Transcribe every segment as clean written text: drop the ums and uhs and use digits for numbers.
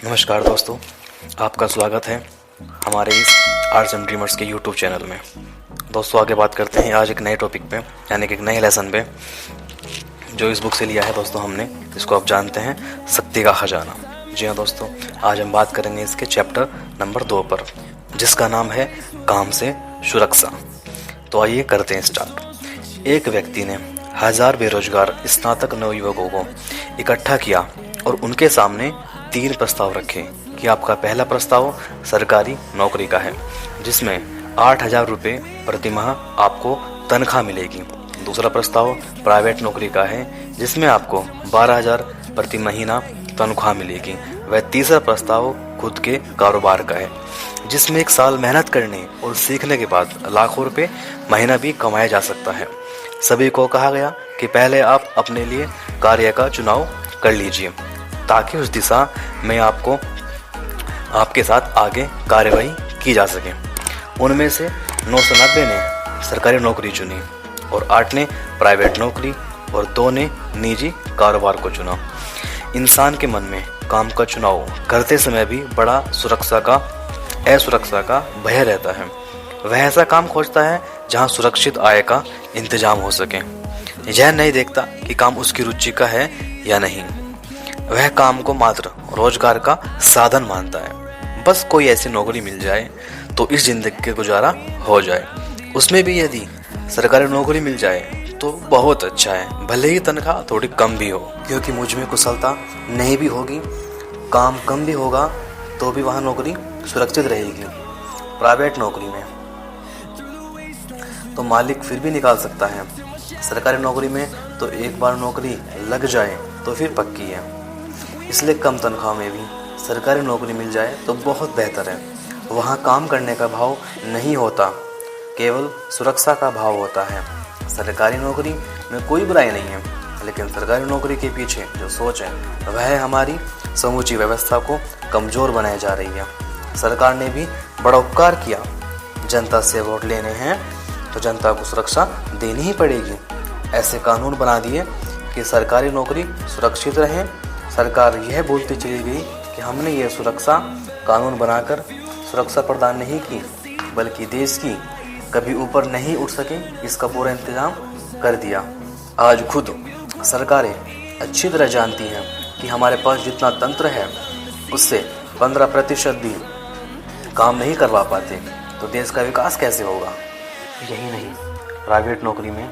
नमस्कार दोस्तों, आपका स्वागत है हमारे इस आर्ट्स एंड ड्रीमर्स के यूट्यूब चैनल में। दोस्तों आगे बात करते हैं आज एक नए टॉपिक पे, यानी कि एक नए लेसन पे, जो इस बुक से लिया है दोस्तों हमने। इसको आप जानते हैं शक्ति का खजाना। जी हाँ दोस्तों, आज हम बात करेंगे इसके चैप्टर नंबर 2 पर, जिसका नाम है काम से सुरक्षा। तो आइए करते हैं स्टार्ट। एक व्यक्ति ने 1000 बेरोजगार स्नातक नवयुवकों को इकट्ठा किया और उनके सामने 3 प्रस्ताव रखे कि आपका पहला प्रस्ताव सरकारी नौकरी का है, जिसमें 8000 रुपये प्रति माह आपको तनख्वाह मिलेगी। दूसरा प्रस्ताव प्राइवेट नौकरी का है, जिसमें आपको 12000 प्रति महीना तनख्वाह मिलेगी। वह तीसरा प्रस्ताव खुद के कारोबार का है, जिसमें 1 साल मेहनत करने और सीखने के बाद लाखों रुपए महीना भी कमाया जा सकता है। सभी को कहा गया कि पहले आप अपने लिए कार्य का चुनाव कर लीजिए, ताकि उस दिशा में आपके साथ आगे कार्यवाही की जा सके। उनमें से 990 ने सरकारी नौकरी चुनी और 8 ने प्राइवेट नौकरी और 2 ने निजी कारोबार को चुना। इंसान के मन में काम का चुनाव करते समय भी बड़ा असुरक्षा का भय रहता है। वह ऐसा काम खोजता है जहां सुरक्षित आय का इंतजाम हो सके। यह नहीं देखता कि काम उसकी रुचि का है या नहीं। वह काम को मात्र रोजगार का साधन मानता है। बस कोई ऐसी नौकरी मिल जाए तो इस जिंदगी का गुजारा हो जाए। उसमें भी यदि सरकारी नौकरी मिल जाए तो बहुत अच्छा है, भले ही तनख्वाह थोड़ी कम भी हो, क्योंकि मुझ में कुशलता नहीं भी होगी, काम कम भी होगा, तो भी वहाँ नौकरी सुरक्षित रहेगी। प्राइवेट नौकरी में तो मालिक फिर भी निकाल सकता है। सरकारी नौकरी में तो एक बार नौकरी लग जाए तो फिर पक्की है। इसलिए कम तनख्वाह में भी सरकारी नौकरी मिल जाए तो बहुत बेहतर है। वहाँ काम करने का भाव नहीं होता, केवल सुरक्षा का भाव होता है। सरकारी नौकरी में कोई बुराई नहीं है, लेकिन सरकारी नौकरी के पीछे जो सोच है वह हमारी समूची व्यवस्था को कमज़ोर बनाए जा रही है। सरकार ने भी बड़ा उपकार किया। जनता से वोट लेने हैं तो जनता को सुरक्षा देनी ही पड़ेगी। ऐसे कानून बना दिए कि सरकारी नौकरी सुरक्षित रहे। सरकार यह बोलती चली गई कि हमने ये सुरक्षा कानून बनाकर सुरक्षा प्रदान नहीं की, बल्कि देश की कभी ऊपर नहीं उठ सके इसका पूरा इंतजाम कर दिया। आज खुद सरकारें अच्छी तरह जानती हैं कि हमारे पास जितना तंत्र है उससे 15% भी काम नहीं करवा पाते, तो देश का विकास कैसे होगा। यही नहीं, प्राइवेट नौकरी में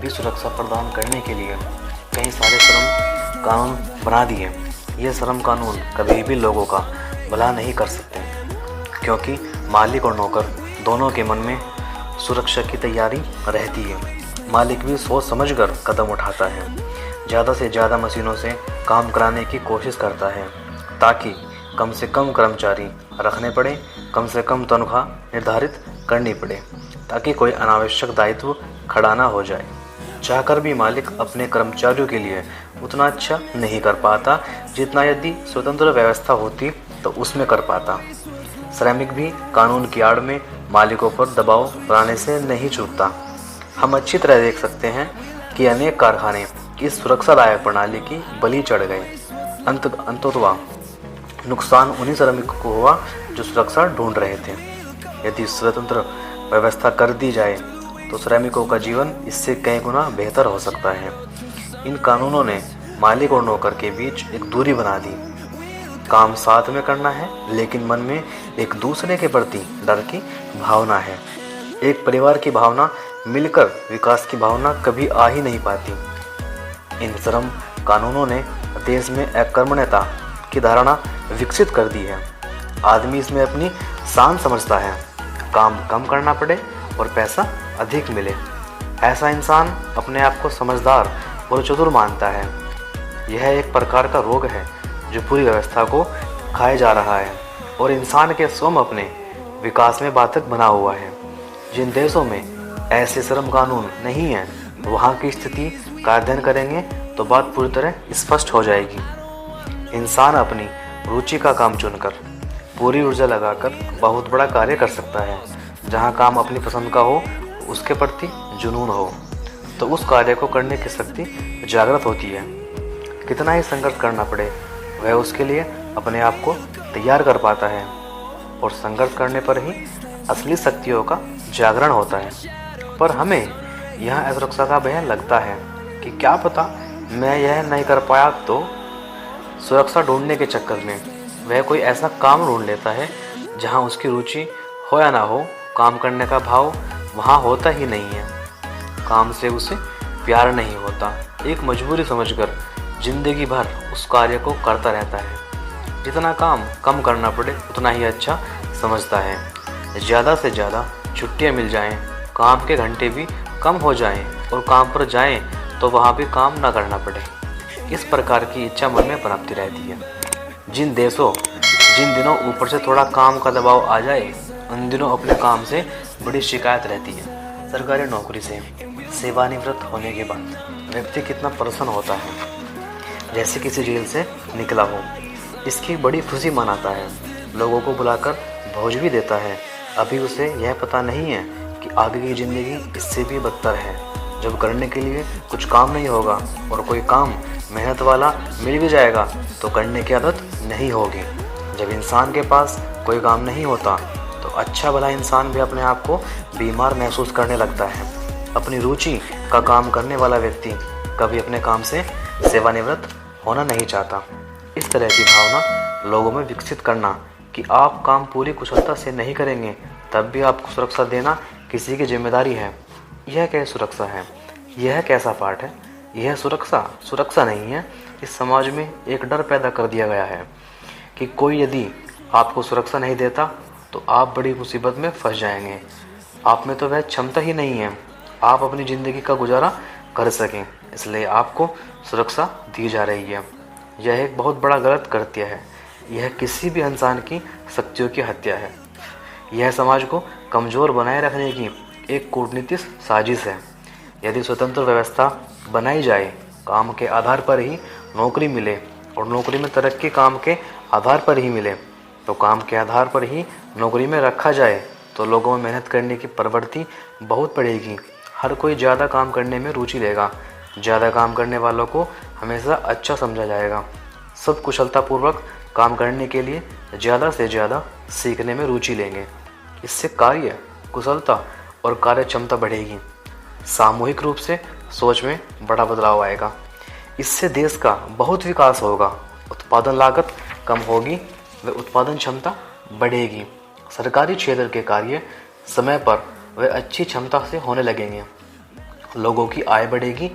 भी सुरक्षा प्रदान करने के लिए कई सारे श्रम कानून बना दिए। ये श्रम कानून कभी भी लोगों का भला नहीं कर सकते, क्योंकि मालिक और नौकर दोनों के मन में सुरक्षा की तैयारी रहती है। मालिक भी सोच समझकर कदम उठाता है, ज़्यादा से ज़्यादा मशीनों से काम कराने की कोशिश करता है, ताकि कम से कम कर्मचारी रखने पड़े, कम से कम तनख्वाह निर्धारित करनी पड़े, ताकि कोई अनावश्यक दायित्व खड़ा ना हो जाए। चाहकर भी मालिक अपने कर्मचारियों के लिए उतना अच्छा नहीं कर पाता जितना यदि स्वतंत्र व्यवस्था होती तो उसमें कर पाता। श्रमिक भी कानून की आड़ में मालिकों पर दबाव बनाने से नहीं चूकता। हम अच्छी तरह देख सकते हैं कि अनेक कारखाने इस सुरक्षादायक प्रणाली की बलि चढ़ गए। अंततः नुकसान उन्हीं श्रमिकों को हुआ जो सुरक्षा ढूंढ रहे थे। यदि स्वतंत्र व्यवस्था कर दी जाए तो श्रमिकों का जीवन इससे कई गुना बेहतर हो सकता है। इन कानूनों ने मालिक और नौकर के बीच एक दूरी बना दी। काम साथ में करना है, लेकिन मन में एक दूसरे के प्रति डर की भावना है। एक परिवार की भावना मिलकर विकास की भावना कभी आ ही नहीं पाती। इन श्रम कानूनों ने देश में अकर्मण्यता की धारणा विकसित कर दी है। आदमी इसमें अपनी शान समझता है, काम कम करना पड़े और पैसा अधिक मिले। ऐसा इंसान अपने आप को समझदार और चतुर मानता है। यह एक प्रकार का रोग है जो पूरी व्यवस्था को खाए जा रहा है और इंसान के स्वयं अपने विकास में बाधक बना हुआ है। जिन देशों में ऐसे श्रम कानून नहीं हैं, वहाँ की स्थिति का अध्ययन करेंगे तो बात पूरी तरह स्पष्ट हो जाएगी। इंसान अपनी रुचि का काम चुनकर पूरी ऊर्जा लगाकर बहुत बड़ा कार्य कर सकता है। जहाँ काम अपनी पसंद का हो, उसके प्रति जुनून हो, तो उस कार्य को करने की शक्ति जागृत होती है। कितना ही संघर्ष करना पड़े, वह उसके लिए अपने आप को तैयार कर पाता है और संघर्ष करने पर ही असली शक्तियों का जागरण होता है। पर हमें यह असुरक्षा का भय लगता है कि क्या पता मैं यह नहीं कर पाया तो। सुरक्षा ढूंढने के चक्कर में वह कोई ऐसा काम ढूंढ लेता है जहां उसकी रुचि हो या ना हो, काम करने का भाव वहां होता ही नहीं है। काम से उसे प्यार नहीं होता, एक मजबूरी समझकर जिंदगी भर उस कार्य को करता रहता है। जितना काम कम करना पड़े उतना ही अच्छा समझता है। ज़्यादा से ज़्यादा छुट्टियां मिल जाएं, काम के घंटे भी कम हो जाएं और काम पर जाएं तो वहाँ भी काम ना करना पड़े। इस प्रकार की इच्छा मन में पनपती रहती है। जिन दिनों ऊपर से थोड़ा काम का दबाव आ जाए उन दिनों अपने काम से बड़ी शिकायत रहती है। सरकारी नौकरी से सेवानिवृत्त होने के बाद व्यक्ति कितना प्रसन्न होता है, जैसे किसी जेल से निकला हो। इसकी बड़ी खुशी मनाता है, लोगों को बुलाकर भोज भी देता है। अभी उसे यह पता नहीं है कि आगे की ज़िंदगी इससे भी बदतर है, जब करने के लिए कुछ काम नहीं होगा और कोई काम मेहनत वाला मिल भी जाएगा तो करने की आदत नहीं होगी। जब इंसान के पास कोई काम नहीं होता तो अच्छा भला इंसान भी अपने आप को बीमार महसूस करने लगता है। अपनी रुचि का काम करने वाला व्यक्ति कभी अपने काम से सेवानिवृत्त होना नहीं चाहता। इस तरह की भावना लोगों में विकसित करना कि आप काम पूरी कुशलता से नहीं करेंगे तब भी आपको सुरक्षा देना किसी की जिम्मेदारी है। यह क्या सुरक्षा है? यह कैसा पाठ है? यह सुरक्षा नहीं है। इस समाज में एक डर पैदा कर दिया गया है कि कोई यदि आपको सुरक्षा नहीं देता तो आप बड़ी मुसीबत में फंस जाएंगे। आप में तो वह क्षमता ही नहीं है आप अपनी ज़िंदगी का गुजारा कर सकें, इसलिए आपको सुरक्षा दी जा रही है। यह एक बहुत बड़ा गलत कृत्य है। यह किसी भी इंसान की शक्तियों की हत्या है। यह समाज को कमज़ोर बनाए रखने की एक कूटनीतिक साजिश है। यदि स्वतंत्र व्यवस्था बनाई जाए, काम के आधार पर ही नौकरी मिले और नौकरी में तरक्की काम के आधार पर ही मिले, तो काम के आधार पर ही नौकरी में रखा जाए तो लोगों में मेहनत करने की प्रवृत्ति बहुत बढ़ेगी। हर कोई ज़्यादा काम करने में रुचि लेगा। ज़्यादा काम करने वालों को हमेशा अच्छा समझा जाएगा। सब कुशलतापूर्वक काम करने के लिए ज़्यादा से ज़्यादा सीखने में रुचि लेंगे। इससे कार्य कुशलता और कार्य क्षमता बढ़ेगी। सामूहिक रूप से सोच में बड़ा बदलाव आएगा। इससे देश का बहुत विकास होगा। उत्पादन लागत कम होगी व उत्पादन क्षमता बढ़ेगी। सरकारी क्षेत्र के कार्य समय पर व अच्छी क्षमता से होने लगेंगे। लोगों की आय बढ़ेगी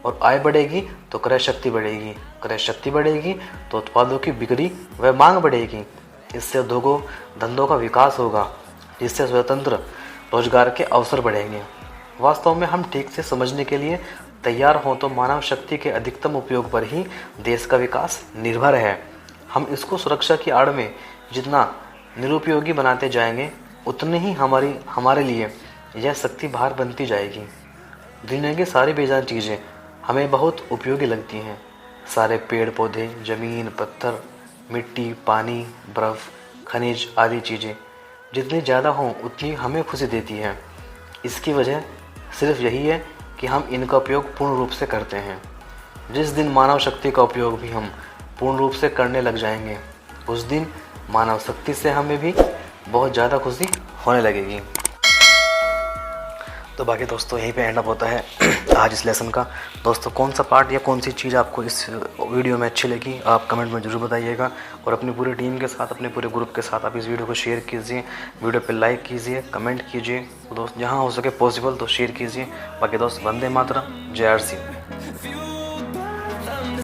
और आय बढ़ेगी तो क्रय शक्ति बढ़ेगी। क्रय शक्ति बढ़ेगी तो उत्पादों की बिक्री व मांग बढ़ेगी। इससे उद्योगों धंधों का विकास होगा, जिससे स्वतंत्र रोजगार के अवसर बढ़ेंगे। वास्तव में हम ठीक से समझने के लिए तैयार हों तो मानव शक्ति के अधिकतम उपयोग पर ही देश का विकास निर्भर है। हम इसको सुरक्षा की आड़ में जितना निरुपयोगी बनाते जाएंगे उतनी ही हमारे लिए यह शक्ति भार बनती जाएगी। दुनिया की सारी बेजान चीज़ें हमें बहुत उपयोगी लगती हैं। सारे पेड़ पौधे, ज़मीन, पत्थर, मिट्टी, पानी, बर्फ़, खनिज आदि चीज़ें जितनी ज़्यादा हों उतनी हमें खुशी देती हैं। इसकी वजह सिर्फ यही है कि हम इनका उपयोग पूर्ण रूप से करते हैं। जिस दिन मानव शक्ति का उपयोग भी हम पूर्ण रूप से करने लग जाएंगे उस दिन मानव शक्ति से हमें भी बहुत ज़्यादा खुशी होने लगेगी। तो बाकी दोस्तों यहीं पे एंड अप होता है आज इस लेसन का। दोस्तों कौन सा पार्ट या कौन सी चीज़ आपको इस वीडियो में अच्छी लगी आप कमेंट में ज़रूर बताइएगा। और अपनी पूरी टीम के साथ, अपने पूरे ग्रुप के साथ आप इस वीडियो को शेयर कीजिए, वीडियो पे लाइक कीजिए, कमेंट कीजिए। दोस्त जहाँ हो सके पॉसिबल तो शेयर कीजिए। बाकी दोस्त वंदे मातरम, जय आर सी।